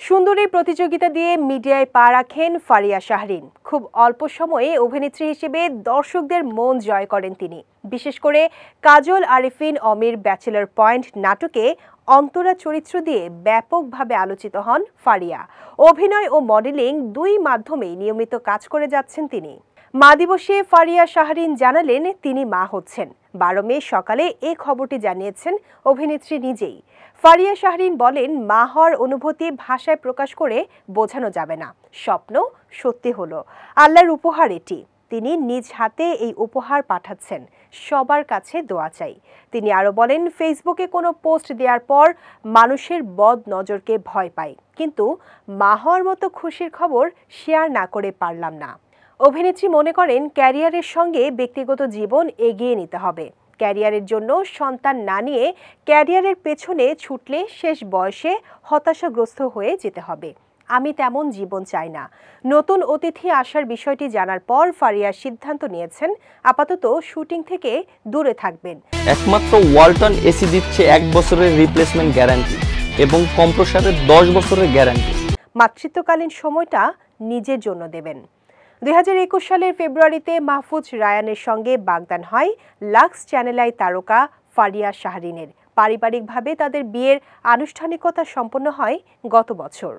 সুন্দরী প্রতিযোগিতা দিয়ে মিডিয়ায় পা রাখেন ফারিয়া শাহরিন। খুব অল্প সময়ে অভিনেত্রী হিসেবে দর্শকদের মন জয় করেন তিনি। বিশেষ করে কাজল আরিফিন অমির ব্যাচেলর পয়েন্ট নাটকে অন্তরা চরিত্র দিয়ে ব্যাপকভাবে আলোচিত হন ফারিয়া। অভিনয় ও মডেলিং দুই মাধ্যমেই নিয়মিত কাজ করে যাচ্ছেন তিনি। মা দিবসে ফারিয়া শাহরিন জানালেন তিনি মা হচ্ছেন। 12 মে সকালে এই খবরটি জানিয়েছেন অভিনেত্রী নিজেই। ফারিয়া শাহরিন বলেন, মা হওয়ার অনুভূতি ভাষায় প্রকাশ করে বোঝানো যাবে না। স্বপ্ন সত্যি হলো, আল্লাহর উপহার এটি। তিনি নিজ হাতে এই উপহার পাঠাচ্ছেন। সবার কাছে দোয়া চাই। তিনি আরো বলেন, ফেসবুকে কোনো পোস্ট দেওয়ার পর মানুষের বদ নজরকে ভয় পাই, কিন্তু মা হওয়ার মতো খুশির খবর শেয়ার না করে পারলাম না। অভিনেত্রী মনে করেন, ক্যারিয়ারের সঙ্গে ব্যক্তিগত জীবন এগিয়ে নিতে হবে। ক্যারিয়ারের জন্য সন্তান না নিয়ে ক্যারিয়ারের পেছনে ছুটলে শেষ বয়সে হতাশাগ্রস্ত হয়ে যেতে হবে। আমি তেমন জীবন চাই না। নতুন অতিথি আসার বিষয়টি জানার পর ফারিয়া সিদ্ধান্ত নিয়েছেন আপাতত শুটিং থেকে দূরে থাকবেন। একমাত্র ওয়ালটন এসি দিচ্ছে 1 বছরের রিপ্লেসমেন্ট গ্যারান্টি এবং কম্প্রেসরের 10 বছরের গ্যারান্টি। মাতৃত্বকালীন সময়টা নিজের জন্য দেবেন। 2021 সালের ফেব্রুয়ারিতে মাহফুজ রায়ানের সঙ্গে বাগদান হয় লাক্স চ্যানেল আই তারকা ফারিয়া শাহরিনের। পারিবারিকভাবে তাদের বিয়ের আনুষ্ঠানিকতা সম্পন্ন হয় গত বছর।